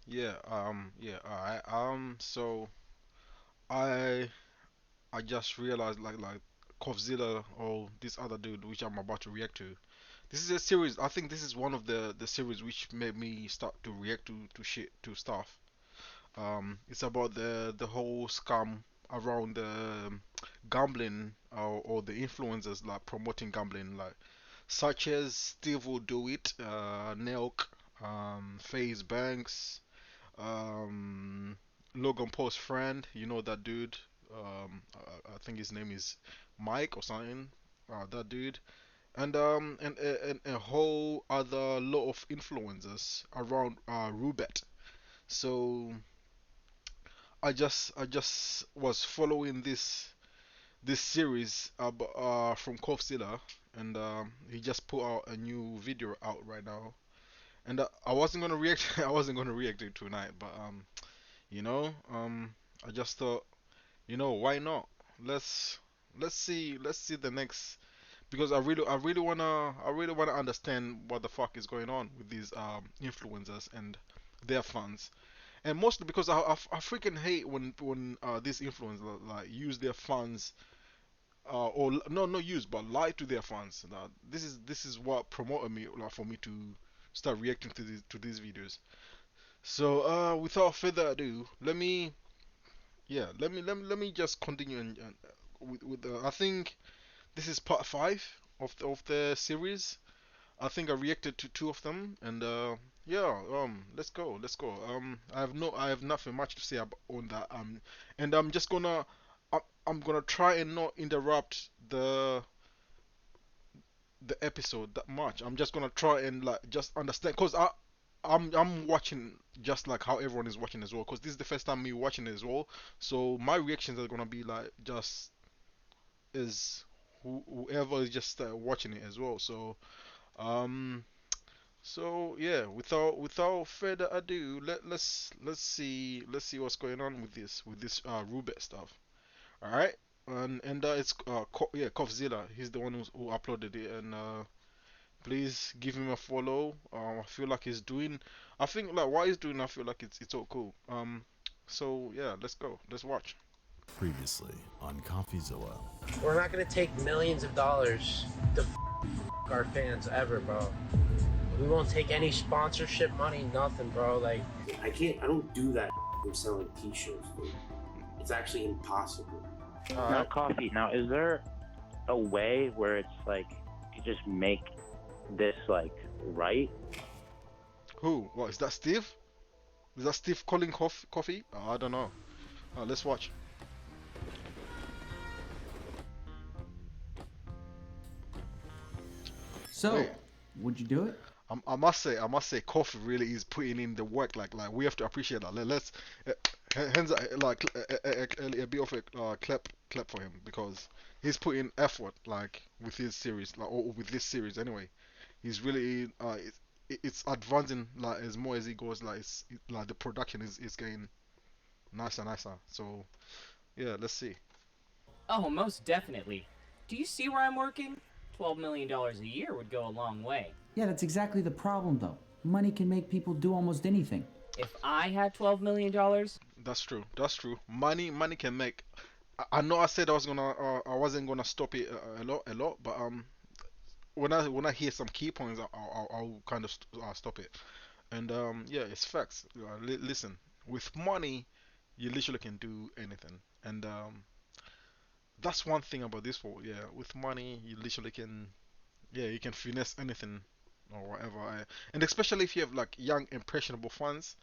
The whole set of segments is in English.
Yeah. Alright. So I I just realized like Coffeezilla or this other dude which I'm about to react to. This is a series. I think this is one of the series which made me start to react to shit to stuff. It's about the whole scam around gambling or the influencers like promoting gambling like such as Steve will do it, Nelk, FaZe Banks, um, Logan Paul's friend, you know that dude. I think his name is Mike or something. That dude, and a whole other lot of influencers around Roobet. So I just was following this series from Coffeezilla, and he just put out a new video out right now. And I wasn't gonna react. I wasn't gonna react to it tonight, but you know, I just thought, why not? Let's let's see the next because I really wanna understand what the fuck is going on with these influencers and their fans. And mostly because I freaking hate when these influencers like use their fans or no, not use but lie to their fans. This is what promoted me like for me to start reacting to these videos. So without further ado, let me just continue and with I think this is part five of the series. I think I reacted to two of them, and yeah, let's go. I have nothing much to say on that. And I'm gonna try and not interrupt the episode that much. I'm just gonna try and like just understand, cause I'm watching just like how everyone is watching as well, cause this is the first time me watching it as well. So my reactions are gonna be like just is whoever is just watching it as well. Um. So yeah, without further ado, let's see what's going on with this Roobet stuff. All right, and it's yeah, Coffeezilla. He's the one who uploaded it, and please give him a follow. I feel like he's doing. I think like what he's doing. I feel like it's all cool. So yeah, let's go. Let's watch. Previously on Coffeezilla. We're not gonna take millions of dollars to our fans ever, bro. We won't take any sponsorship money, nothing, bro. Like, I don't do that from selling t-shirts, dude. It's actually impossible. All Now, right. Coffee, now is there a way where it's like you just make this like right? Who? What is that? Steve? Is that Steve calling coffee? I don't know. Let's watch. So, Wait. would you do it? I must say, Kofi really is putting in the work. Like we have to appreciate that. Let's hands like a bit of a clap for him because he's putting effort like with his series, like or with this series anyway. He's really it's advancing like as more as he goes. Like like the production is getting nicer. So yeah, let's see. Oh, most definitely. Do you see where I'm working? $12 million a year would go a long way. Yeah, that's exactly the problem, though. Money can make people do almost anything. If I had $12 million, That's true. That's true. Money can make. I know I said I wasn't gonna stop it a lot, but when I hear some key points, I'll kind of stop it. And yeah, it's facts. Listen, with money, you literally can do anything, and that's one thing about this world. Yeah, with money, you literally can. Yeah, you can finesse anything or whatever. And especially if you have like young, impressionable fans,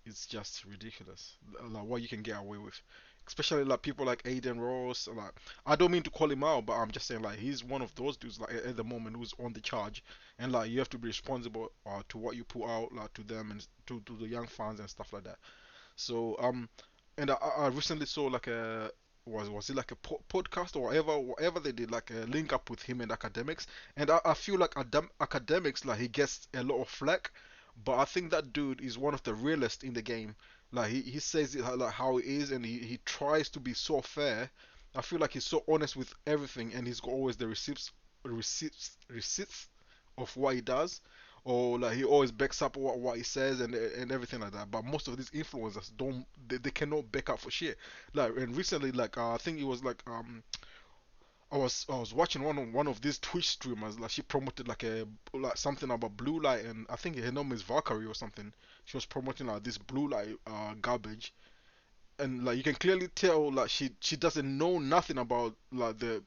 it's just ridiculous. Like what you can get away with, especially like people like Aiden Ross. Like I don't mean to call him out, but I'm just saying like he's one of those dudes like at the moment who's on the charge, and like you have to be responsible to what you put out like to them and to the young fans and stuff like that. So and I recently saw like a was it like a podcast or whatever they did like a link up with him and academics, and I feel like academics like he gets a lot of flack, but I think that dude is one of the realest in the game. Like he says it like how it is, and he tries to be so fair. I feel like he's so honest with everything, and he's got always the receipts of what he does. or like he always backs up what he says and everything like that. But most of these influencers don't, they cannot back up for shit. Like, and recently, like I think it was like I was watching one of these Twitch streamers. Like she promoted like something about blue light, and I think her name is Valkyrie or something. She was promoting like this blue light garbage, and like you can clearly tell like she doesn't know nothing about like the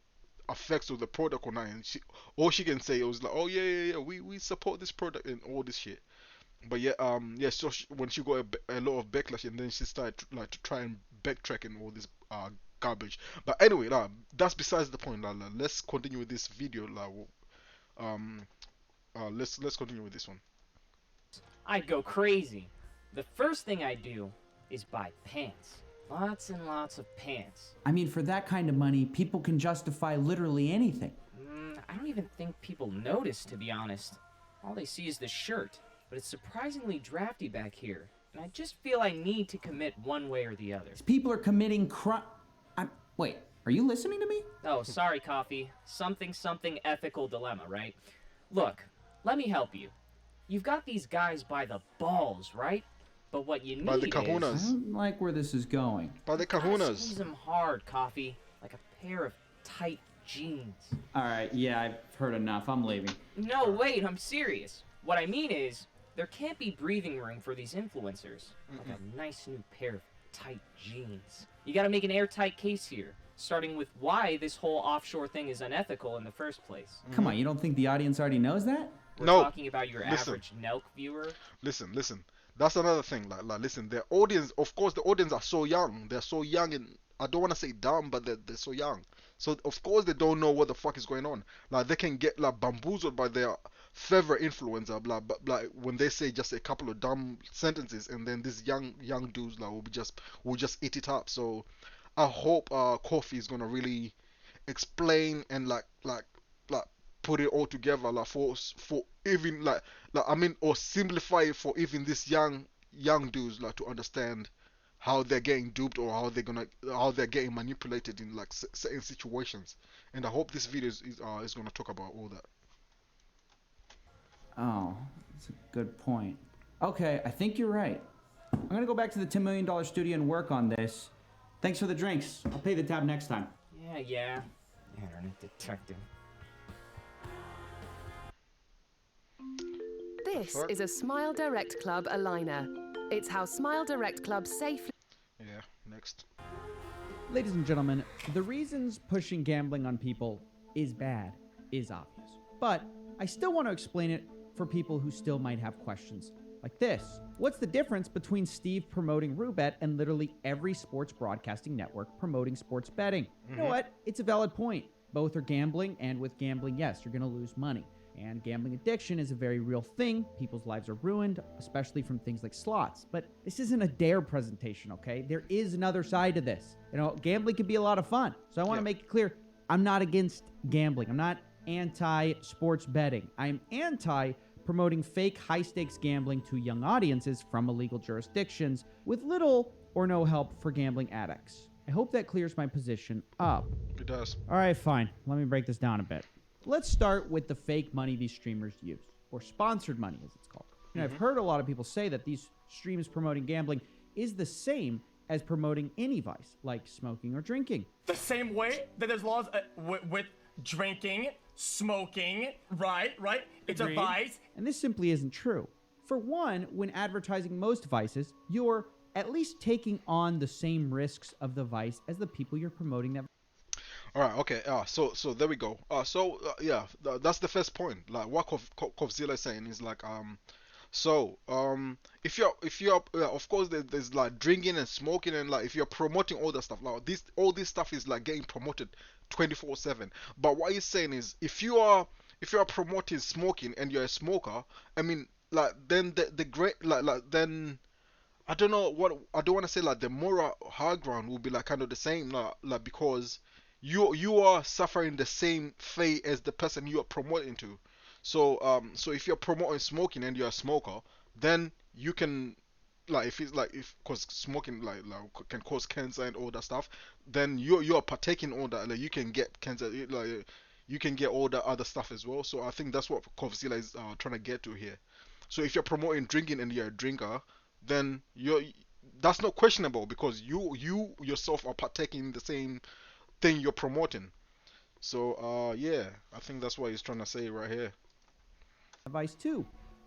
effects of the product or nothing. All she can say was like, oh yeah, we support this product and all this shit. But yeah, so when she got a lot of backlash, and then she started to try and backtrack and all this garbage. But anyway, that's besides the point. Let's continue with this video. Um, let's continue with this one. I'd go crazy. The first thing I'd do is buy pants. Lots and lots of pants. I mean, for that kind of money, people can justify literally anything. I don't even think people notice, to be honest. All they see is the shirt, but it's surprisingly drafty back here, and I just feel I need to commit one way or the other. People are committing crime. Wait, are you listening to me? Oh, sorry, Coffee. Something ethical dilemma, right? Look, let me help you. You've got these guys by the balls, right? But what you need By the is... kahunas. I don't like where this is going. By the Squeeze kahunas. them hard, Coffee. Like a pair of tight jeans. All right, yeah, I've heard enough. I'm leaving. No, wait, I'm serious. What I mean is, there can't be breathing room for these influencers. Like a nice new pair of tight jeans. You gotta make an airtight case here, starting with why this whole offshore thing is unethical in the first place. Come on, you don't think the audience already knows that? We're No, talking about your listen. average Nelk viewer. Listen. That's another thing. Like, listen. Their audience, of course, the audience are so young. They're so young, and I don't want to say dumb, but they're so young. So of course they don't know what the fuck is going on. Like they can get like bamboozled by their favorite influencer. Like when they say just a couple of dumb sentences, and then these young dudes like will just eat it up. So I hope Coffee is gonna really explain and like put it all together like for even like I mean, or simplify it for even these young dudes like to understand how they're getting duped, or how they're getting manipulated in like certain situations. And I hope this video is gonna talk about all that. Oh, that's a good point. Okay, I think you're right. I'm gonna go back to the $10 million studio and work on this. Thanks for the drinks. I'll pay the tab next time. Yeah. Internet detective. This is a Smile Direct Club aligner. It's how Smile Direct Club safely... Yeah, next. Ladies and gentlemen, the reasons pushing gambling on people is bad is obvious. But I still want to explain it for people who still might have questions like this. What's the difference between Steve promoting Roobet and literally every sports broadcasting network promoting sports betting? You know what? It's a valid point. Both are gambling, and with gambling, yes, you're going to lose money. And gambling addiction is a very real thing. People's lives are ruined, especially from things like slots. But this isn't a dare presentation, okay? There is another side to this. You know, gambling can be a lot of fun. So I want to make it clear, I'm not against gambling. I'm not anti-sports betting. I'm anti-promoting fake high-stakes gambling to young audiences from illegal jurisdictions with little or no help for gambling addicts. I hope that clears my position up. It does. All right, fine. Let me break this down a bit. Let's start with the fake money these streamers use, or sponsored money as it's called. You know, I've heard a lot of people say that these streams promoting gambling is the same as promoting any vice, like smoking or drinking. The same way that there's laws with drinking, smoking, right? It's Agreed. a vice. And this simply isn't true. For one, when advertising most vices, you're at least taking on the same risks of the vice as the people you're promoting that. All right, okay. So there we go. Yeah, that's the first point. Like what Coffeezilla is saying is like if you're of course there's like drinking and smoking, and like if you're promoting all that stuff, like all this stuff is like getting promoted 24/7. But what he's saying is if you are promoting smoking and you're a smoker, I mean, like then the great like then I don't know what, I don't want to say like the moral high ground will be like kind of the same, like because you are suffering the same fate as the person you are promoting to. So if you're promoting smoking and you're a smoker, then you can, like, if because smoking like can cause cancer and all that stuff, then you're partaking all that, like you can get cancer, like you can get all the other stuff as well. So I think that's what Coffeezilla is trying to get to here. So if you're promoting drinking and you're a drinker, then that's not questionable because you yourself are partaking in the same thing you're promoting. So yeah, I think that's what he's trying to say right here. Advice too.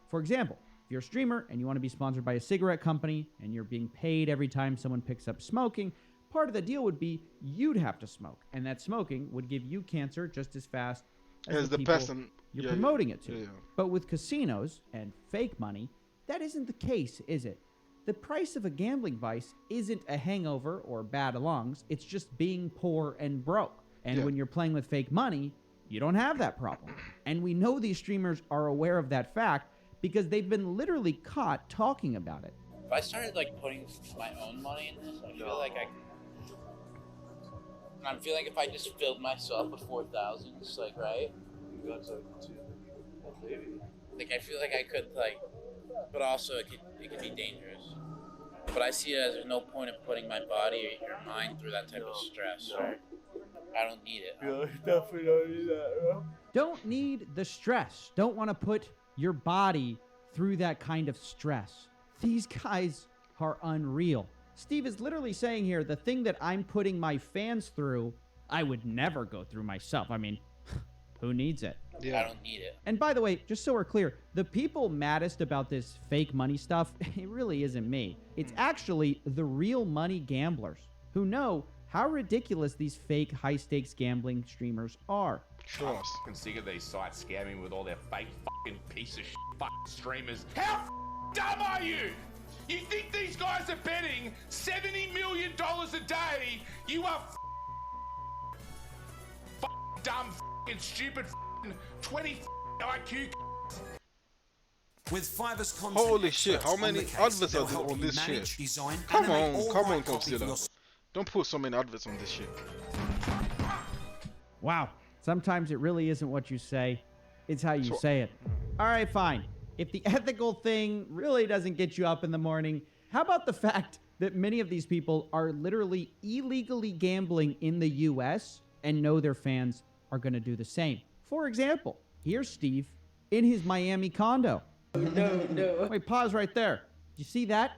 For example, if you're a streamer and you want to be sponsored by a cigarette company and you're being paid every time someone picks up smoking, part of the deal would be you'd have to smoke, and that smoking would give you cancer just as fast as the people person you're promoting it to. Yeah. But with casinos and fake money, that isn't the case, is it? The price of a gambling vice isn't a hangover or bad lungs, it's just being poor and broke. And when you're playing with fake money, you don't have that problem. And we know these streamers are aware of that fact because they've been literally caught talking about it. If I started like putting my own money in this, I feel like I'm feeling if I just filled myself with 4,000, like, right? Like I feel like I could like, but also it could be dangerous. But I see it as there's no point in putting my body or your mind through that type of stress. I don't need it. Yeah, definitely don't need that, bro. Don't need the stress. Don't want to put your body through that kind of stress. These guys are unreal. Steve is literally saying here, the thing that I'm putting my fans through, I would never go through myself. I mean, who needs it? Yeah. I don't need it. And by the way, just so we're clear, the people maddest about this fake money stuff, it really isn't me. It's actually the real money gamblers who know how ridiculous these fake high-stakes gambling streamers are. Sure. I'm sick of these sites scamming with all their fake fucking piece of shit fucking streamers. How dumb are you? You think these guys are betting $70 million a day? You are dumb, stupid, 20 IQ. With Fiverr's content Holy shit, experts how on many the case, adverts they'll are there help on you this manage, shit? design, Come animate, on, or come on, write copy for your Coffeezilla. Don't put so many adverts on this shit. Wow. Sometimes it really isn't what you say, it's how you say it. All right, fine. If the ethical thing really doesn't get you up in the morning, how about the fact that many of these people are literally illegally gambling in the US and know their fans are going to do the same? For example, here's Steve in his Miami condo. No. Wait, pause right there. You see that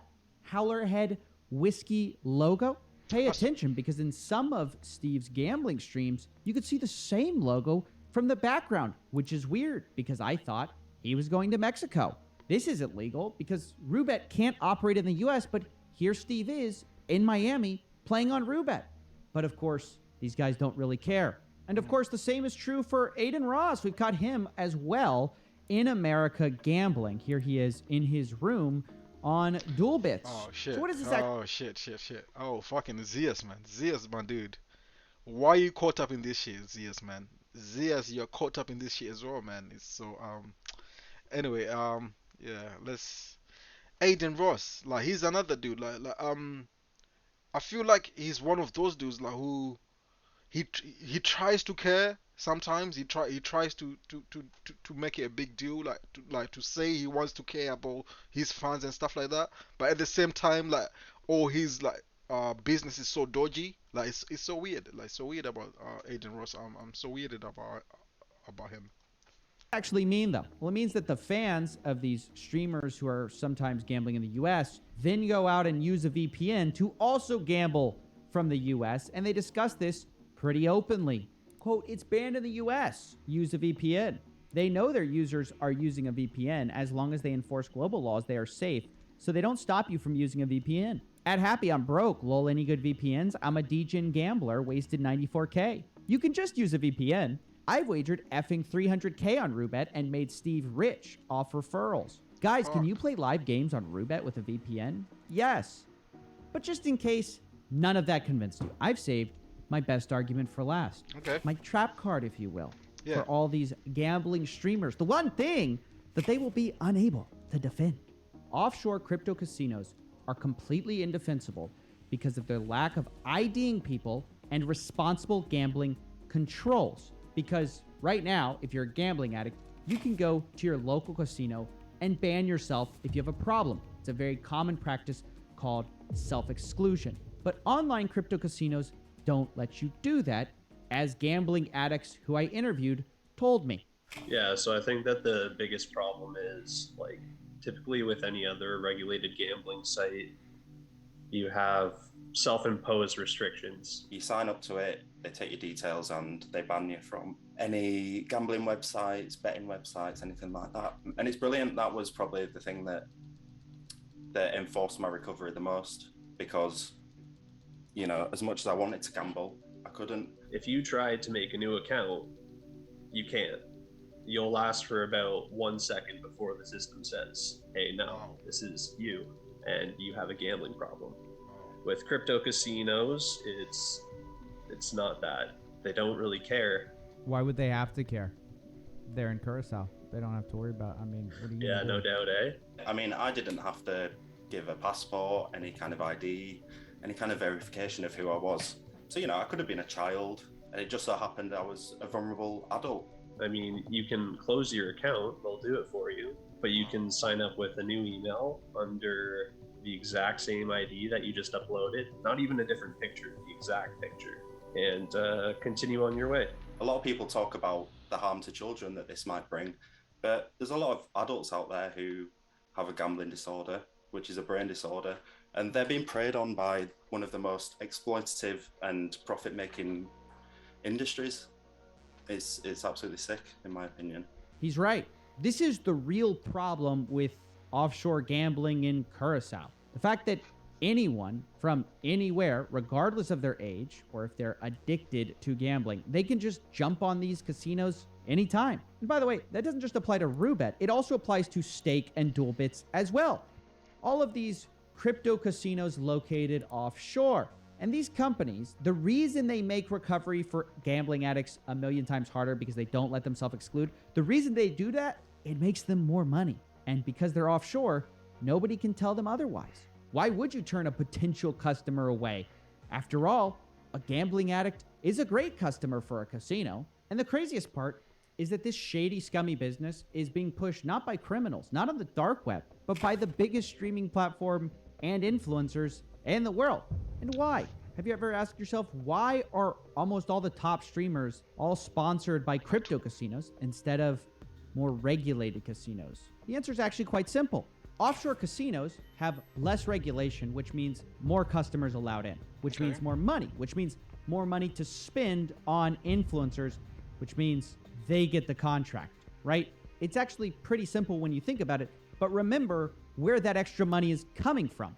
Howlerhead whiskey logo? Pay attention because in some of Steve's gambling streams, you could see the same logo from the background, which is weird because I thought he was going to Mexico. This isn't legal because Roobet can't operate in the US, but here Steve is in Miami playing on Roobet. But of course, these guys don't really care. And of course, the same is true for Aiden Ross. We've got him as well in America gambling. Here he is in his room on ROOBET'S. Oh shit. So what is this? Oh shit. Oh fucking Zeus, man. Zeus, my dude. Why are you caught up in this shit, Zeus, man? Zeus, you're caught up in this shit as well, man. It's so anyway, yeah, let's Aiden Ross, like he's another dude, I feel like he's one of those dudes like who he tries to care sometimes. He tries to make it a big deal, like to say he wants to care about his fans and stuff like that, but at the same time like all his like business is so dodgy. Like it's so weird, like so weird about Aiden Ross. I'm so weirded about him. Actually mean though? Well, it means that the fans of these streamers who are sometimes gambling in the US then go out and use a VPN to also gamble from the US, and they discuss this pretty openly. Quote, it's banned in the US. Use a VPN. They know their users are using a VPN. As long as they enforce global laws, they are safe. So they don't stop you from using a VPN. At Happy, I'm broke. Lol, any good VPNs? I'm a degen gambler, wasted 94K. You can just use a VPN. I've wagered effing 300K on Roobet and made Steve rich off referrals. Guys, can you play live games on Roobet with a VPN? Yes. But just in case none of that convinced you, I've saved my best argument for last. Okay. My trap card, if you will, Yeah. for all these gambling streamers. The one thing that they will be unable to defend. Offshore crypto casinos are completely indefensible because of their lack of IDing people and responsible gambling controls. Because right now, if you're a gambling addict, you can go to your local casino and ban yourself if you have a problem. It's a very common practice called self-exclusion. But online crypto casinos don't let you do that, as gambling addicts who I interviewed told me. Yeah, so I think that the biggest problem is like typically with any other regulated gambling site, you have self-imposed restrictions. You sign up to it, they take your details, and they ban you from any gambling websites, betting websites, anything like that. And it's brilliant. That was probably the thing that enforced my recovery the most, because, you know, as much as I wanted to gamble, I couldn't. If you tried to make a new account, you can't. You'll last for about 1 second before the system says, hey, no, this is you, and you have a gambling problem. With crypto casinos, it's not that. They don't really care. Why would they have to care? They're in Curacao. They don't have to worry about, I mean, what do you Yeah, no doubt, eh? I mean, I didn't have to give a passport, any kind of ID, any kind of verification of who I was. So, you know, I could have been a child, and it just so happened I was a vulnerable adult. I mean, you can close your account, they'll do it for you, but you can sign up with a new email under the exact same ID that you just uploaded, not even a different picture, the exact picture, and continue on your way. A lot of people talk about the harm to children that this might bring, but there's a lot of adults out there who have a gambling disorder, which is a brain disorder, and they're being preyed on by one of the most exploitative and profit-making industries. It's absolutely sick, in my opinion. He's right. This is the real problem with offshore gambling in Curacao. The fact that anyone from anywhere, regardless of their age or if they're addicted to gambling, they can just jump on these casinos anytime. And by the way, that doesn't just apply to Roobet. It also applies to Stake and DualBits as well. All of these crypto casinos located offshore. And these companies, the reason they make recovery for gambling addicts a million times harder because they don't let themselves exclude, the reason they do that, it makes them more money. And because they're offshore, nobody can tell them otherwise. Why would you turn a potential customer away? After all, a gambling addict is a great customer for a casino. And the craziest part is that this shady, scummy business is being pushed not by criminals, not on the dark web, but by the biggest streaming platform and influencers in the world. And why? Have you ever asked yourself, why are almost all the top streamers all sponsored by crypto casinos instead of more regulated casinos? The answer is actually quite simple. Offshore casinos have less regulation, which means more customers allowed in, which means more money, which means more money to spend on influencers, which means they get the contract, right? It's actually pretty simple when you think about it, but remember where that extra money is coming from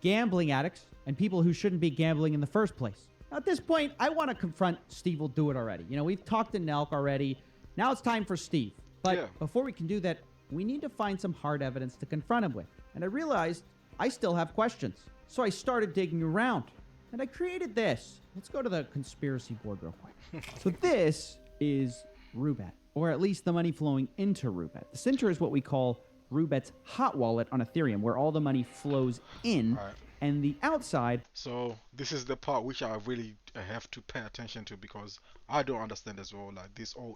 gambling addicts and people who shouldn't be gambling in the first place. Now, at this point, I want to confront STEVEWILLDOIT already. You know, we've talked to Nelk already. Now it's time for Steve. But before we can do that, we need to find some hard evidence to confront him with. And I realized I still have questions. So I started digging around. And I created this. Let's go to the conspiracy board real quick. So this is Roobet, or at least the money flowing into Roobet. The center is what we call Roobet's hot wallet on Ethereum, where all the money flows in, and the outside. So this is the part which I really have to pay attention to, because I don't understand as well. Like this all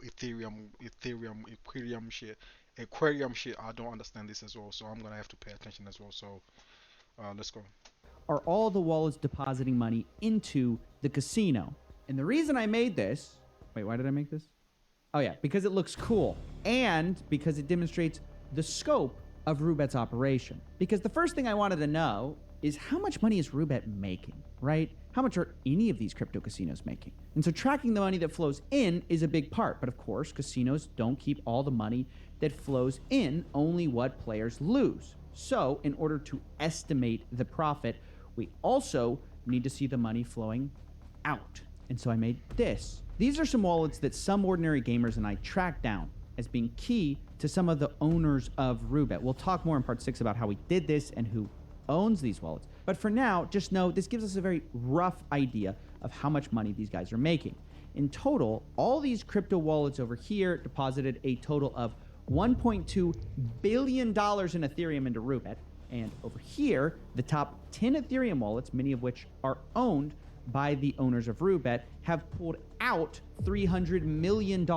aquarium shit. I don't understand this as well. So I'm gonna have to pay attention as well. So let's go. Are all the wallets depositing money into the casino? And the reason I made this, wait, why did I make this? Oh yeah, because it looks cool, and because it demonstrates the scope of Roobet's operation. Because the first thing I wanted to know is how much money is Roobet making, right? How much are any of these crypto casinos making? And so tracking the money that flows in is a big part. But of course, casinos don't keep all the money that flows in, only what players lose. So in order to estimate the profit, we also need to see the money flowing out. And so I made this. These are some wallets that some ordinary gamers and I tracked down as being key to some of the owners of Roobet. We'll talk more in part 6 about how we did this and who owns these wallets. But for now, just know this gives us a very rough idea of how much money these guys are making. In total, all these crypto wallets over here deposited a total of $1.2 billion in Ethereum into Roobet. And over here, the top 10 Ethereum wallets, many of which are owned by the owners of Roobet, have pulled out $300 million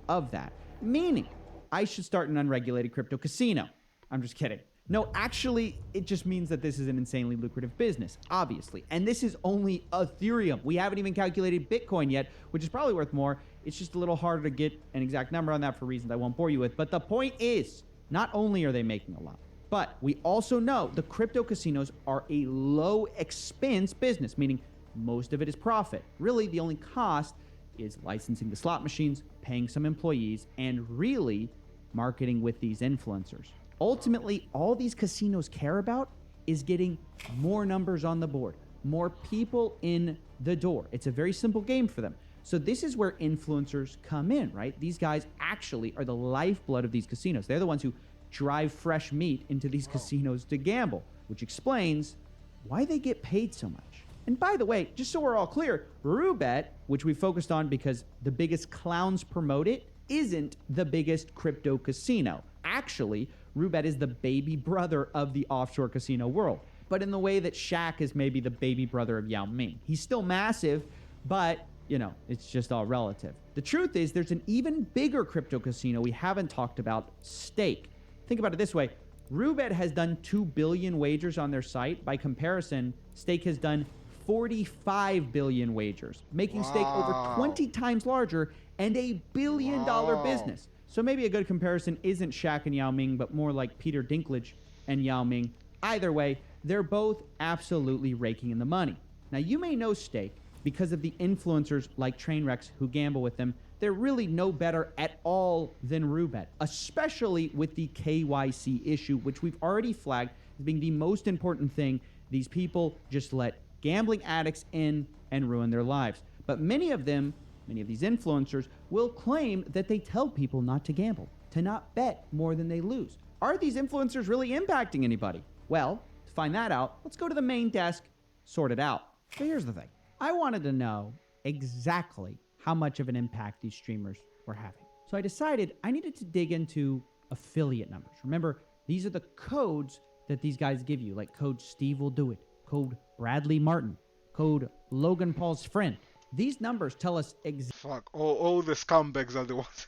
of that. Meaning, I should start an unregulated crypto casino. I'm just kidding. No, actually, it just means that this is an insanely lucrative business, obviously. And this is only Ethereum. We haven't even calculated Bitcoin yet, which is probably worth more. It's just a little harder to get an exact number on that for reasons I won't bore you with. But the point is, not only are they making a lot, but we also know the crypto casinos are a low expense business, meaning most of it is profit. Really, the only cost is licensing the slot machines, paying some employees, and really marketing with these influencers. Ultimately, all these casinos care about is getting more numbers on the board, more people in the door. It's a very simple game for them. So this is where influencers come in, right? These guys actually are the lifeblood of these casinos. They're the ones who drive fresh meat into these casinos to gamble, which explains why they get paid so much. And by the way, just so we're all clear, Roobet, which we focused on because the biggest clowns promote it, isn't the biggest crypto casino. Actually, Roobet is the baby brother of the offshore casino world, but in the way that Shaq is maybe the baby brother of Yao Ming. He's still massive, but you know, it's just all relative. The truth is there's an even bigger crypto casino we haven't talked about, Stake. Think about it this way. Roobet has done 2 billion wagers on their site. By comparison, Stake has done 45 billion wagers, making Stake over 20 times larger and $1 billion business. So maybe a good comparison isn't Shaq and Yao Ming, but more like Peter Dinklage and Yao Ming. Either way, they're both absolutely raking in the money. Now, you may know Stake because of the influencers like Trainwrecks who gamble with them. They're really no better at all than Roobet, especially with the KYC issue, which we've already flagged as being the most important thing. These people just let gambling addicts in and ruin their lives. But many of these influencers will claim that they tell people not to gamble, to not bet more than they lose. Are these influencers really impacting anybody? Well, to find that out, let's go to the main desk, sort it out. So here's the thing. I wanted to know exactly how much of an impact these streamers were having. So I decided I needed to dig into affiliate numbers. Remember, these are the codes that these guys give you, like code Steve will do it, code Bradley Martin, code Logan Paul's friend. These numbers tell us exactly. Fuck, all the scumbags are the ones.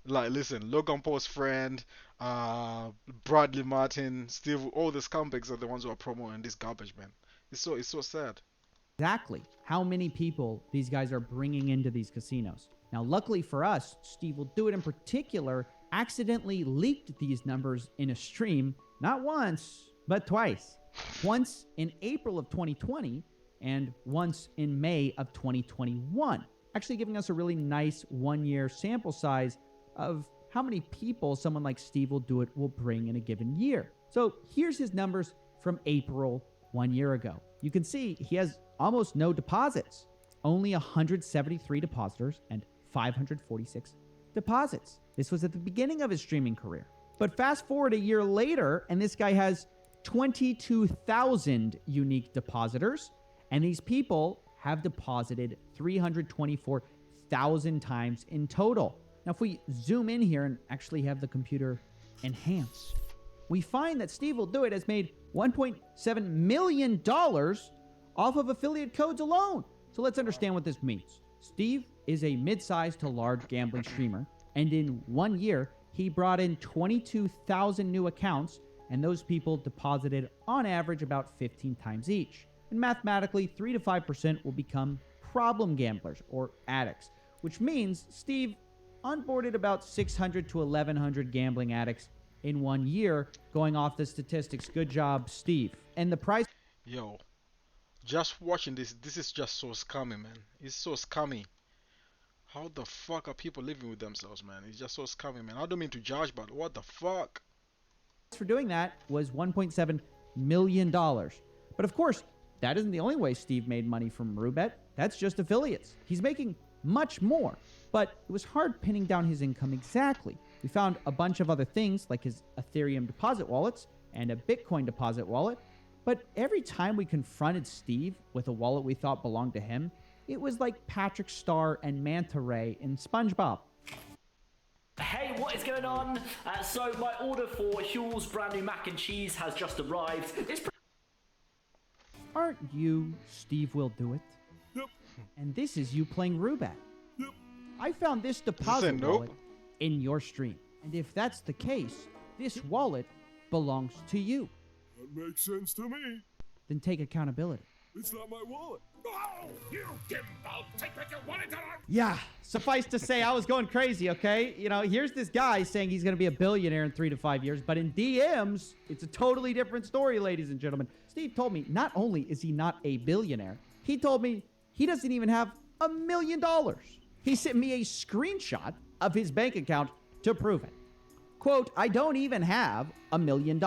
Like, listen, Logan Paul's friend, Bradley Martin, Steve, all the scumbags are the ones who are promoting this garbage, man. It's so sad. Exactly how many people these guys are bringing into these casinos. Now, luckily for us, Steve will do it in particular, accidentally leaked these numbers in a stream, not once, but twice. Once in April of 2020 and once in May of 2021, actually giving us a really nice 1-year sample size of how many people someone like Steve will do it will bring in a given year. So here's his numbers from April 1 year ago. You can see he has almost no deposits, only 173 depositors and 546 deposits. This was at the beginning of his streaming career. But fast forward a year later, and this guy has 22,000 unique depositors, and these people have deposited 324,000 times in total. Now, if we zoom in here and actually have the computer enhance, we find that Steve will do it has made $1.7 million off of affiliate codes alone. So let's understand what this means. Steve is a mid-sized to large gambling streamer, and in 1 year, he brought in 22,000 new accounts, and those people deposited on average about 15 times each. And mathematically, 3 to 5% will become problem gamblers or addicts, which means Steve onboarded about 600 to 1,100 gambling addicts in 1 year, going off the statistics. Good job, Steve. And the price... Yo, just watching this is just so scummy, man. It's so scummy. How the fuck are people living with themselves, man? It's just so scummy, man. I don't mean to judge, but what the fuck? For doing that was $1.7 million. But of course, that isn't the only way Steve made money from Roobet. That's just affiliates. He's making much more, but it was hard pinning down his income exactly. We found a bunch of other things like his Ethereum deposit wallets and a Bitcoin deposit wallet, but every time we confronted Steve with a wallet we thought belonged to him, it was like Patrick Star and Manta Ray in SpongeBob. Hey, what is going on? So my order for Huel's brand new mac and cheese has just arrived. Aren't you Steve Will Do It? Yep. And this is you playing Roobet. Yep. I found this deposit wallet in your stream. And if that's the case, this wallet belongs to you. That makes sense to me. Then take accountability. It's not my wallet. Oh, you gimbal! Take what you wanted to. Yeah, suffice to say, I was going crazy, okay? You know, here's this guy saying he's going to be a billionaire in 3 to 5 years, but in DMs, it's a totally different story, ladies and gentlemen. Steve told me not only is he not a billionaire, he told me he doesn't even have $1 million. He sent me a screenshot of his bank account to prove it. Quote, I don't even have $1 million.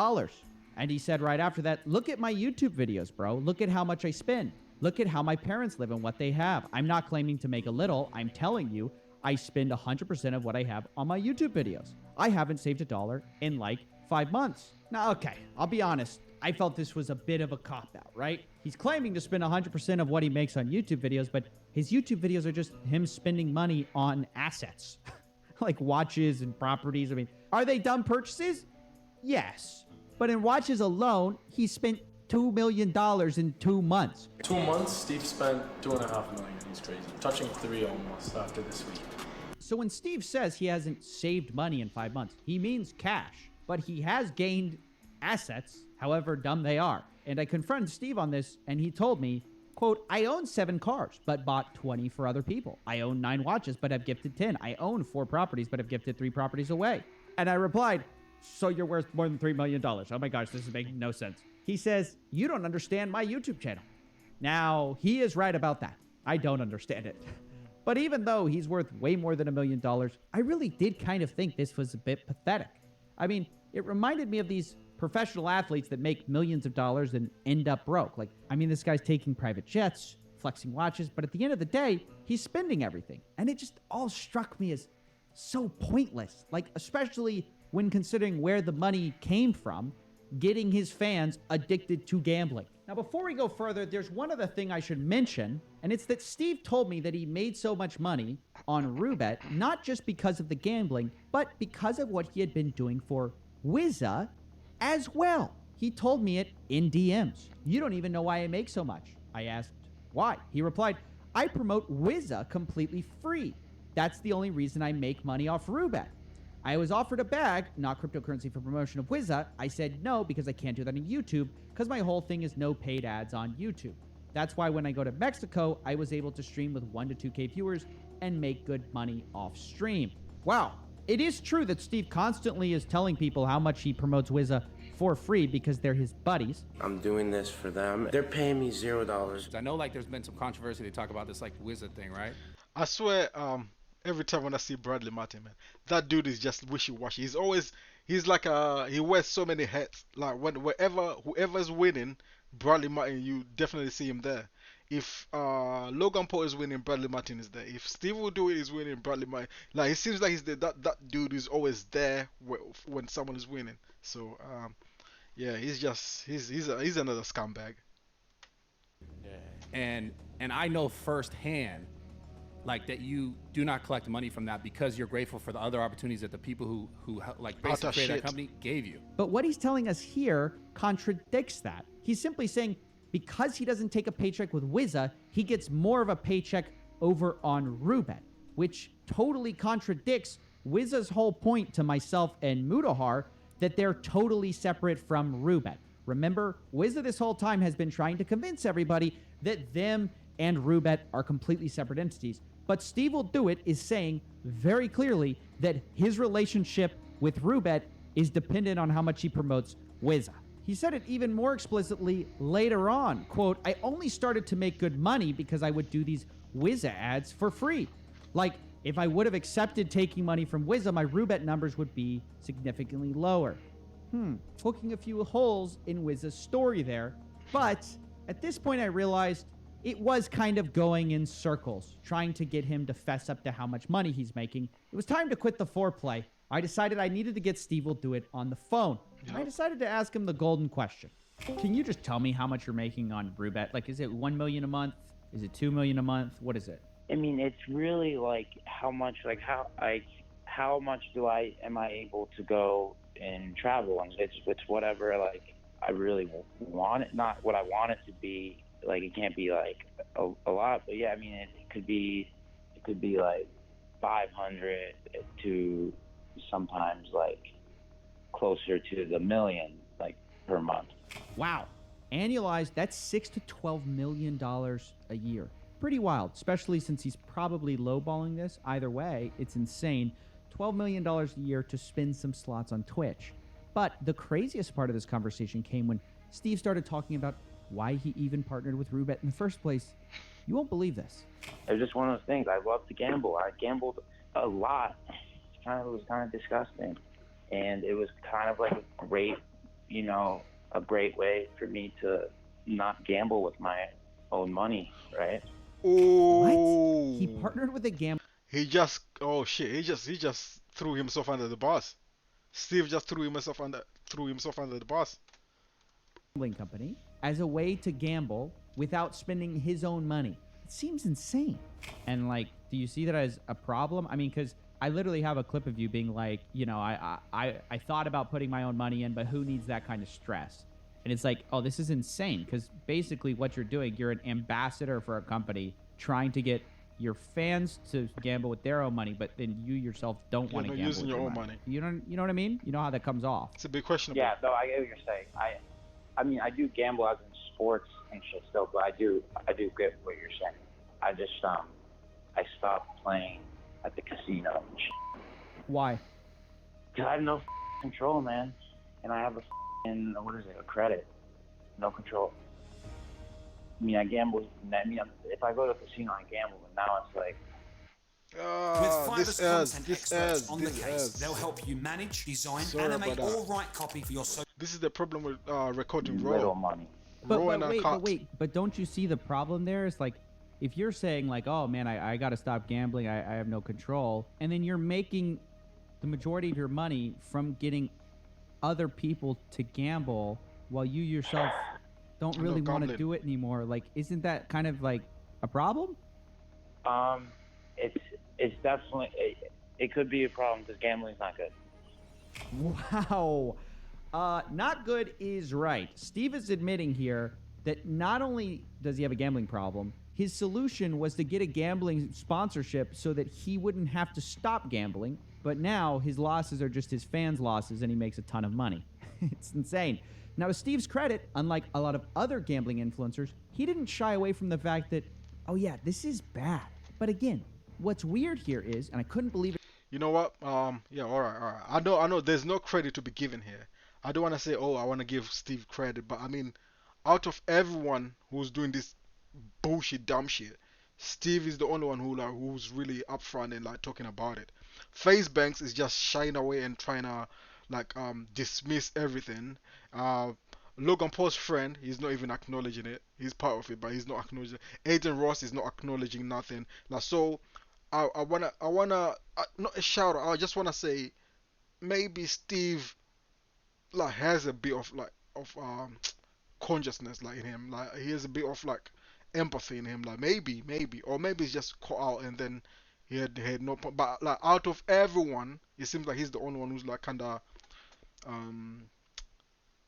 And he said right after that, look at my YouTube videos, bro. Look at how much I spend. Look at how my parents live and what they have. I'm not claiming to make a little. I'm telling you, I spend 100% of what I have on my YouTube videos. I haven't saved $1 in like 5 months. Now, okay, I'll be honest. I felt this was a bit of a cop-out, right? He's claiming to spend 100% of what he makes on YouTube videos, but his YouTube videos are just him spending money on assets, like watches and properties. I mean, are they dumb purchases? Yes. But in watches alone, he spent $2 million in 2 months. 2 months, Steve spent $2.5 million. He's crazy. Touching 3 almost after this week. So when Steve says he hasn't saved money in 5 months, he means cash, but he has gained assets, however dumb they are. And I confronted Steve on this, and he told me, quote, I own 7 cars, but bought 20 for other people. I own 9 watches, but have gifted 10. I own 4 properties, but have gifted 3 properties away. And I replied, so you're worth more than $3 million. Oh my gosh, this is making no sense. He says, you don't understand my YouTube channel. Now, he is right about that. I don't understand it. But even though he's worth way more than $1 million, I really did kind of think this was a bit pathetic. I mean, it reminded me of these professional athletes that make millions of dollars and end up broke. Like, I mean, this guy's taking private jets, flexing watches, but at the end of the day, he's spending everything. And it just all struck me as so pointless. Like, especially when considering where the money came from, getting his fans addicted to gambling. Now, before we go further, there's one other thing I should mention, and it's that Steve told me that he made so much money on Roobet, not just because of the gambling, but because of what he had been doing for Wizza as well. He told me it in DMs. You don't even know why I make so much. I asked, why? He replied, I promote Wizza completely free. That's the only reason I make money off Roobet. I was offered a bag, not cryptocurrency, for promotion of Wizza. I said no because I can't do that on YouTube because my whole thing is no paid ads on YouTube. That's why when I go to Mexico, I was able to stream with 1 to 2K viewers and make good money off stream. Wow. It is true that Steve constantly is telling people how much he promotes Wizza for free because they're his buddies. I'm doing this for them. They're paying me $0. I know like there's been some controversy. They talk about this like Wizza thing, right? I swear, every time when I see Bradley Martin, man, that dude is just wishy-washy. He's like he wears so many hats. Like whoever's winning, Bradley Martin, you definitely see him there. If Logan Paul is winning, Bradley Martin is there. If Steve will do it, he's winning, Bradley Martin. Like it seems like he's that dude is always there when someone is winning. So yeah, he's another scumbag. Yeah. And I know firsthand, like that you do not collect money from that because you're grateful for the other opportunities that the people who like basically created that company gave you. But what he's telling us here contradicts that. He's simply saying because he doesn't take a paycheck with Wizza, he gets more of a paycheck over on Roobet, which totally contradicts Wizza's whole point to myself and Mudahar that they're totally separate from Roobet. Remember, Wizza this whole time has been trying to convince everybody that them and Roobet are completely separate entities. But Steve Will Do It is saying very clearly that his relationship with Roobet is dependent on how much he promotes Wizza. He said it even more explicitly later on. Quote, I only started to make good money because I would do these Wizza ads for free. Like, if I would have accepted taking money from Wizza, my Roobet numbers would be significantly lower. Poking a few holes in Wizza's story there. But at this point, I realized it was kind of going in circles, trying to get him to fess up to how much money he's making. It was time to quit the foreplay. I decided I needed to get Steve Will Do It on the phone. I decided to ask him the golden question. Can you just tell me how much you're making on Roobet? Like, is it $1 million a month? Is it $2 million a month? What is it? I mean, it's really like how much am I able to go and travel, and it's whatever like I really want it, not what I want it to be. Like it can't be like a lot, but yeah, I mean it could be like 500 to sometimes like closer to the million like per month. Wow. Annualized, that's $6 to $12 million a year. Pretty wild, especially since he's probably lowballing this. Either way, it's insane. $12 million a year to spin some slots on Twitch. But the craziest part of this conversation came when Steve started talking about why he even partnered with Roobet in the first place. You won't believe this. It was just one of those things. I love to gamble. I gambled a lot. It was kind of disgusting. And it was kind of like a great way for me to not gamble with my own money, right? Oh. What? He partnered with a gambler. He just he just threw himself under the bus. Steve just threw himself under the bus. Gambling company as a way to gamble without spending his own money. It seems insane. And like, do you see that as a problem? I mean, because I literally have a clip of you being like, I thought about putting my own money in, but who needs that kind of stress? And it's like, oh, this is insane, because basically what you're doing, you're an ambassador for a company trying to get your fans to gamble with their own money, but then you yourself don't want to gamble using with your your own money. money. You know what I mean? You know how that comes off. It's a big questionable. Yeah, no, I get what you're saying. I mean, I do gamble as in sports and shit still, but I do get what you're saying. I just I stopped playing at the casino and shit. Why? Because I have no control, man, and I have a credit, no control. I mean, I gamble. I mean, if I go to a casino, I gamble, but now it's like. With Fiverr's content experts on the case, they'll help you manage, design, animate, or write copy for your social. This is the problem with recording raw. Little money. But wait, but don't you see the problem there? It's like, if you're saying like, oh man, I got to stop gambling, I have no control, and then you're making the majority of your money from getting other people to gamble while you yourself don't really want to do it anymore. Like, isn't that kind of like a problem? It's definitely it could be a problem because gambling's not good. Wow. Not good is right. Steve is admitting here that not only does he have a gambling problem, his solution was to get a gambling sponsorship so that he wouldn't have to stop gambling, but now his losses are just his fans' losses and he makes a ton of money. It's insane. Now, to Steve's credit, unlike a lot of other gambling influencers, he didn't shy away from the fact that, oh yeah, this is bad. But again, what's weird here is, and I couldn't believe it. You know what? Yeah, all right. I know. There's no credit to be given here. I don't want to say, oh, I want to give Steve credit, but I mean, out of everyone who's doing this bullshit, dumb shit, Steve is the only one who's really upfront and like talking about it. FaZe Banks is just shying away and trying to like dismiss everything. Logan Paul's friend, he's not even acknowledging it. He's part of it, but he's not acknowledging it. Aiden Ross is not acknowledging nothing. Like, so I wanna not a shout out. I just wanna say maybe Steve like has a bit of consciousness like in him. Like he has a bit of like empathy in him. Like maybe or maybe he's just caught out and then he had no point. But like out of everyone, it seems like he's the only one who's like kinda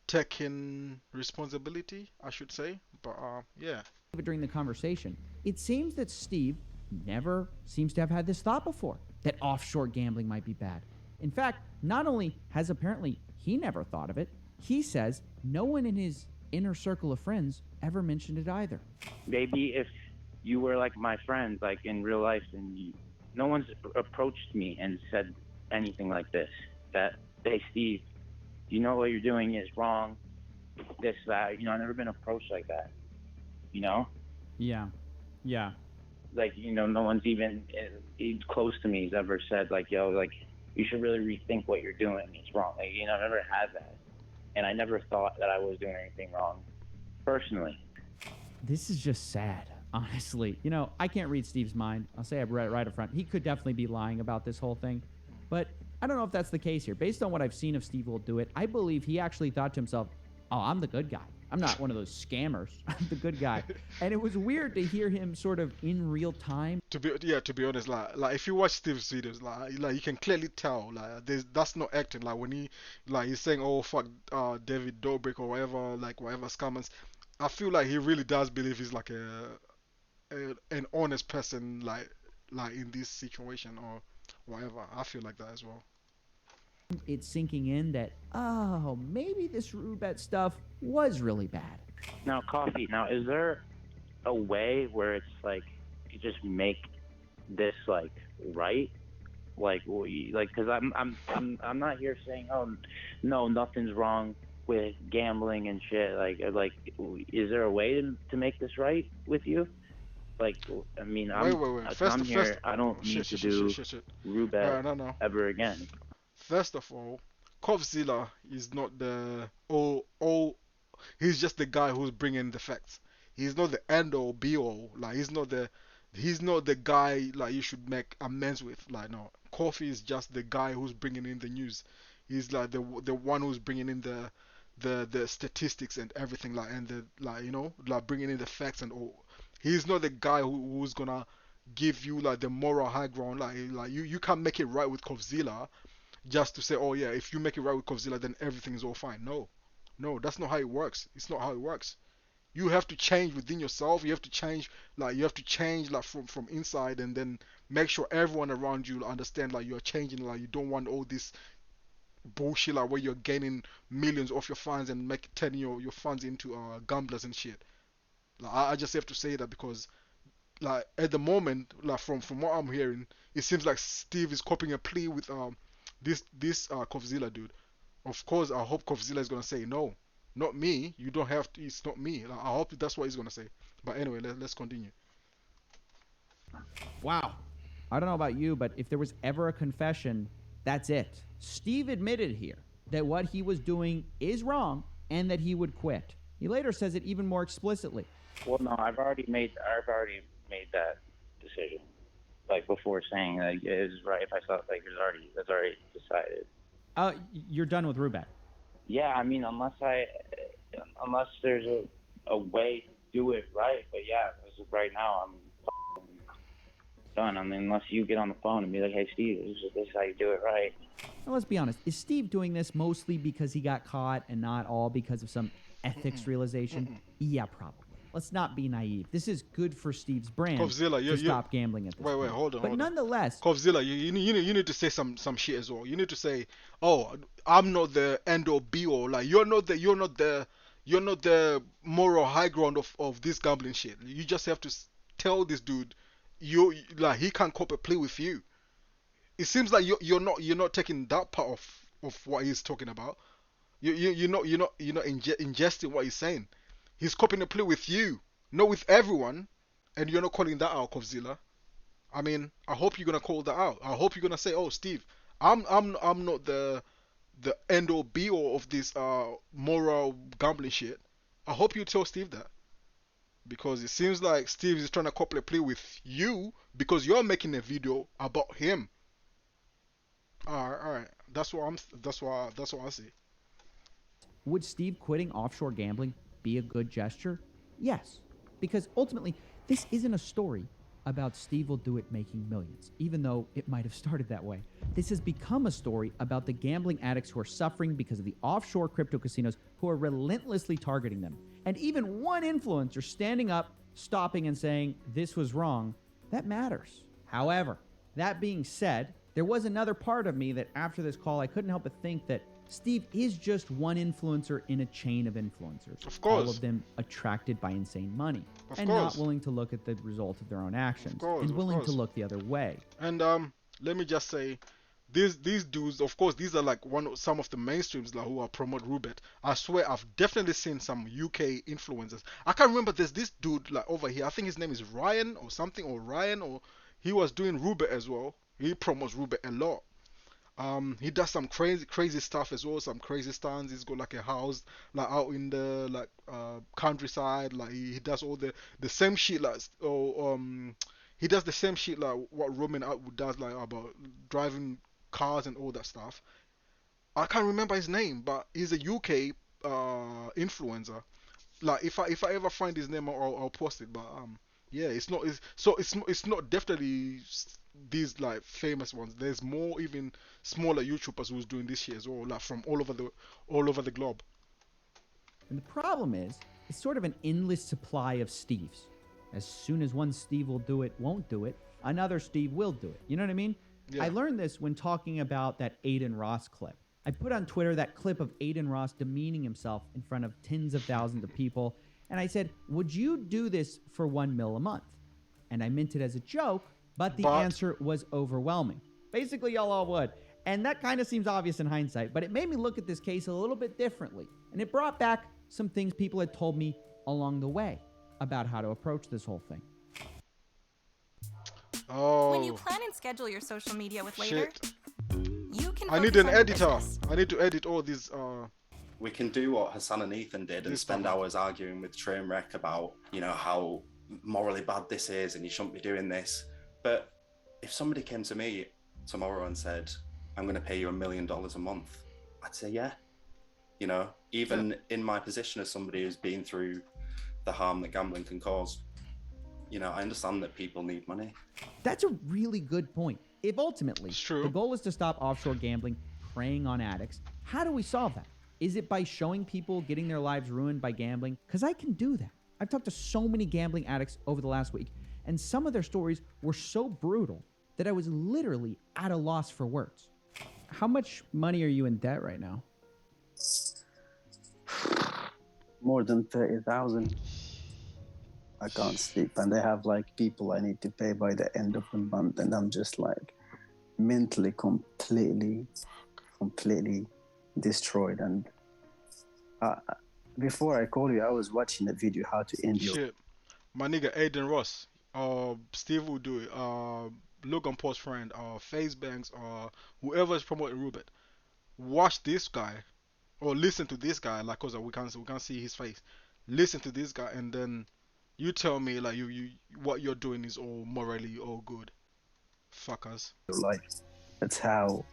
taking responsibility, I should say. But yeah. During the conversation, it seems that Steve never seems to have had this thought before, that offshore gambling might be bad. In fact, not only has apparently he never thought of it, he says no one in his inner circle of friends ever mentioned it either. Maybe if you were like my friend, like in real life, and no one's approached me and said anything like this, that, hey, Steve, you know what you're doing is wrong, this, that. I've never been approached like that, Yeah. Like, no one's even close to me has ever said, like, yo, like, you should really rethink what you're doing. It's wrong. Like, I've never had that. And I never thought that I was doing anything wrong, personally. This is just sad, honestly. I can't read Steve's mind. I'll say it right up front. He could definitely be lying about this whole thing. But I don't know if that's the case here. Based on what I've seen of Steve Will Do It, I believe he actually thought to himself, oh, I'm the good guy. I'm not one of those scammers. I'm the good guy. And it was weird to hear him sort of in real time. To be honest, like if you watch Steve's videos, like you can clearly tell, like that's not acting. Like when he's saying, oh fuck, David Dobrik or whatever scammers. I feel like he really does believe he's like an honest person, like in this situation or whatever. I feel like that as well. It's sinking in that, oh, maybe this Roobet stuff was really bad. Now, Coffee. Now, is there a way where it's like you just make this like right? Like, because I'm not here saying, oh, no, nothing's wrong with gambling and shit. Like, is there a way to make this right with you? Like, I mean, Wait. I'm here. I don't need to do Roobet No. ever again. First of all, Coffeezilla is not the all. He's just the guy who's bringing the facts. He's not the end all be all. Like he's not the guy like you should make amends with. Like no, Coffee is just the guy who's bringing in the news. He's like the one who's bringing in the statistics and everything like and the like like bringing in the facts and all. He's not the guy who's gonna give you like the moral high ground. Like you can't make it right with Coffeezilla just to say, oh yeah, if you make it right with Coffeezilla, then everything is all fine. No, that's not how it works. It's not how it works. You have to change within yourself. You have to change like from inside, and then make sure everyone around you understand like you're changing. Like you don't want all this bullshit like where you're gaining millions off your funds and turning your funds into gamblers and shit. Like I just have to say that because like at the moment, like from what I'm hearing, it seems like Steve is copying a plea with this Coffeezilla dude. Of course, I hope Coffeezilla is gonna say no, not me. You don't have to. It's not me. Like, I hope that's what he's gonna say. But anyway, let's continue. Wow. I don't know about you, but if there was ever a confession, that's it. Steve admitted here that what he was doing is wrong and that he would quit. He later says it even more explicitly. Well, no, I've already made that decision. Like before saying that it is right. If I thought like that's already decided. You're done with Roobet. Yeah, I mean, unless there's a way to do it right. But yeah, as of right now, I'm done. I mean, unless you get on the phone and be like, hey, Steve, this is how you do it right. Now, let's be honest. Is Steve doing this mostly because he got caught and not all because of some ethics realization? Yeah, probably. Let's not be naive. This is good for Steve's brand to stop gambling at this point. Wait, hold on. But nonetheless, Coffeezilla, you need to say some shit as well. You need to say, oh, I'm not the end or be all. Like you're not the moral high ground of this gambling shit. You just have to tell this dude, like he can't cop a plea with you. It seems like you're not taking that part of what he's talking about. You're not ingesting what he's saying. He's copying a plea with you, not with everyone, and you're not calling that out, Coffeezilla. I mean, I hope you're gonna call that out. I hope you're gonna say, "Oh, Steve, I'm not the end or be all of this moral gambling shit." I hope you tell Steve that, because it seems like Steve is trying to copy a plea with you because you're making a video about him. All right. That's what I see. Would Steve quitting offshore gambling be a good gesture? Yes, because ultimately this isn't a story about Steve will do it making millions, even though it might have started that way. This has become a story about the gambling addicts who are suffering because of the offshore crypto casinos who are relentlessly targeting them. And even one influencer standing up, stopping and saying this was wrong, that matters. However, that being said, there was another part of me that after this call I couldn't help but think that Steve is just one influencer in a chain of influencers. Of course. All of them attracted by insane money. Of and course. not willing to look at the result of their own actions. Of course, and willing of to course. look the other way. And let me just say, these dudes, of course, these are like some of the mainstreams like who are promote Roobet. I swear I've definitely seen some UK influencers. I can't remember, there's this dude like over here, I think his name is Ryan or something, or he was doing Roobet as well. He promotes Roobet a lot. He does some crazy stuff as well, some crazy stunts. He's got like a house like out in the countryside. Like he does all the same shit like he does the same shit like what Roman Atwood does, like about driving cars and all that stuff. I can't remember his name, but he's a UK influencer. Like if I ever find his name, I'll post it. But yeah, it's not definitely these like famous ones. There's more even smaller YouTubers who's doing this shit as well, like from all over the globe. And the problem is, it's sort of an endless supply of Steves. As soon as one Steve won't do it, another Steve will do it. You know what I mean? Yeah. I learned this when talking about that Aiden Ross clip. I put on Twitter that clip of Aiden Ross demeaning himself in front of tens of thousands of people, And I said, would you do this for $1 million a month? And I meant it as a joke, but the answer was overwhelming. Basically, y'all all would. And that kind of seems obvious in hindsight, but it made me look at this case a little bit differently. And it brought back some things people had told me along the way about how to approach this whole thing. Oh. When you plan and schedule your social media with Later, you can I need focus an on your editor. business. I need to edit all these. We can do what Hassan and Ethan did and spend hours arguing with Trainwreck about, you know, how morally bad this is and you shouldn't be doing this. But if somebody came to me tomorrow and said, I'm going to pay you $1 million a month, I'd say, yeah. You know, even in my position as somebody who's been through the harm that gambling can cause, you know, I understand that people need money. That's a really good point. If ultimately the goal is to stop offshore gambling preying on addicts, how do we solve that? Is it by showing people getting their lives ruined by gambling? Because I can do that. I've talked to so many gambling addicts over the last week, and some of their stories were so brutal that I was literally at a loss for words. How much money are you in debt right now? More than 30,000. I can't sleep, and I have like people I need to pay by the end of the month, and I'm just like mentally completely destroyed. And before I call you, I was watching a video how to end your. Shit, my nigga Aiden Ross, Steve will do it. Logan Paul's friend, FaZe Banks, whoever is promoting Roobet. Watch this guy, or listen to this guy, like, cause we can't see his face. Listen to this guy, and then you tell me like you what you're doing is all morally all good. Fuckers. Like, that's how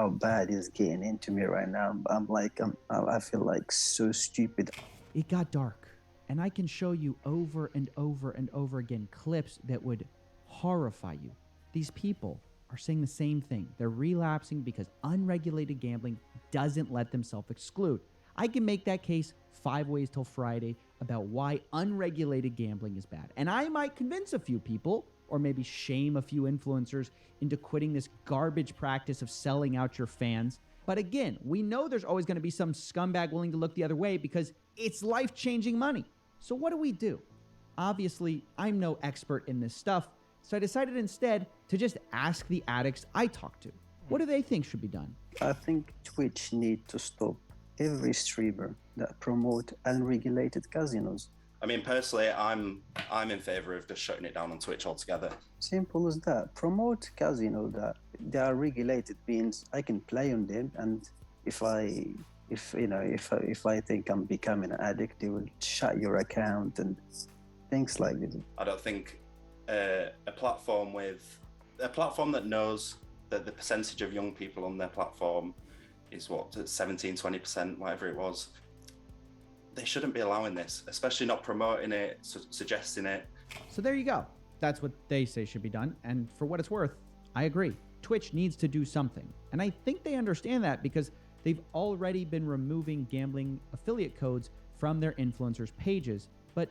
bad it's getting into me right now. I feel like so stupid. It got dark, and I can show you over and over and over again clips that would horrify you. These people are saying the same thing. They're relapsing because unregulated gambling doesn't let them self-exclude. I can make that case 5 ways till Friday about why unregulated gambling is bad. And I might convince a few people, or maybe shame a few influencers into quitting this garbage practice of selling out your fans. But again, we know there's always going to be some scumbag willing to look the other way because it's life-changing money. So what do? Obviously, I'm no expert in this stuff, so I decided instead to just ask the addicts I talk to. What do they think should be done? I think Twitch need to stop every streamer that promote unregulated casinos. I mean, personally, I'm in favor of just shutting it down on Twitch altogether. Simple as that. Promote casino that they are regulated means I can play on them, and if I think I'm becoming an addict, they will shut your account and things like that. I don't think a platform that knows that the percentage of young people on their platform is 17-20%, whatever it was. They shouldn't be allowing this, especially not promoting it, suggesting it. So there you go. That's what they say should be done. And for what it's worth, I agree. Twitch needs to do something. And I think they understand that because they've already been removing gambling affiliate codes from their influencers' pages. But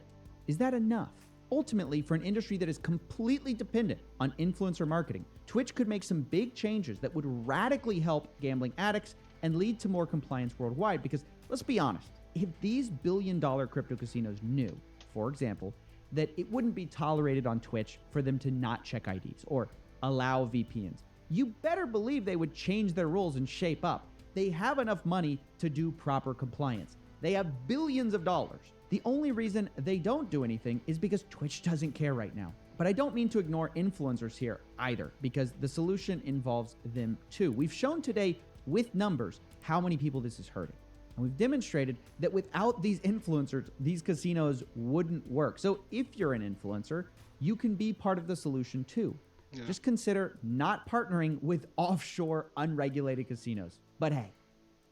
is that enough? Ultimately, for an industry that is completely dependent on influencer marketing, Twitch could make some big changes that would radically help gambling addicts and lead to more compliance worldwide. Because let's be honest, if these billion-dollar crypto casinos knew, for example, that it wouldn't be tolerated on Twitch for them to not check IDs or allow VPNs, you better believe they would change their rules and shape up. They have enough money to do proper compliance. They have billions of dollars. The only reason they don't do anything is because Twitch doesn't care right now. But I don't mean to ignore influencers here either, because the solution involves them too. We've shown today with numbers how many people this is hurting. And we've demonstrated that without these influencers, these casinos wouldn't work. So if you're an influencer, you can be part of the solution too. Yeah. Just consider not partnering with offshore unregulated casinos. But hey,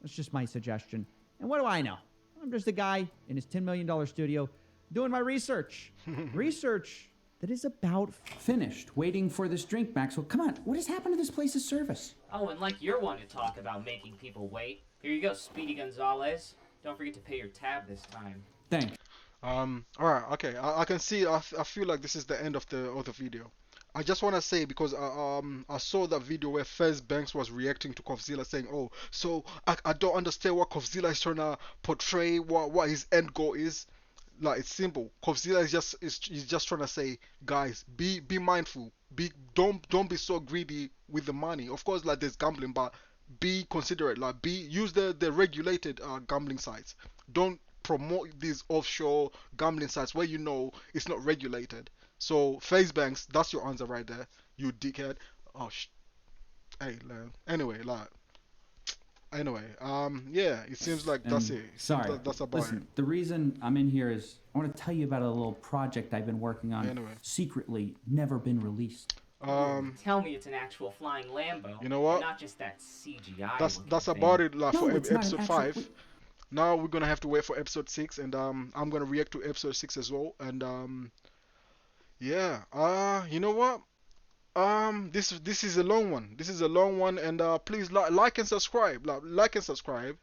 that's just my suggestion. And what do I know? I'm just a guy in his $10 million studio doing my research. Research that is about finished. Waiting for this drink, Maxwell. Come on, what has happened to this place's service? Oh, and like you're one to talk about making people wait. Here you go, Speedy Gonzalez. Don't forget to pay your tab this time. Thanks. Alright, okay. I can see, I feel like this is the end of the video. I just want to say, because I saw that video where Fez Banks was reacting to Coffeezilla saying, oh, so I don't understand what Coffeezilla is trying to portray, what his end goal is. Like, it's simple. Coffeezilla is just trying to say, guys, be mindful. Don't be so greedy with the money. Of course, like, there's gambling, but be considerate. Like, use the regulated gambling sites. Don't promote these offshore gambling sites where you know it's not regulated. So FaZe Banks, that's your answer right there, you dickhead. Oh hey, anyway, like, anyway, yeah, it seems like that's it. Sorry, That's about it. listen, the reason I'm in here is I want to tell you about a little project I've been working on, Anyway. secretly, never been released. Tell me it's an actual flying Lambo. You know what? And not just that CGI. That's looking about thing. it, like, No, for it's not an episode actual- 5. Now we're gonna have to wait for episode 6, and I'm gonna react to episode 6 as well. And yeah, you know what? This is a long one. This is a long one, and please like and subscribe. Like and subscribe,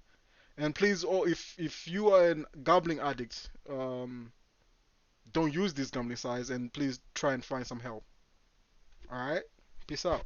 and please, if you are a gambling addict, don't use this gambling sites, and please try and find some help. All right, peace out.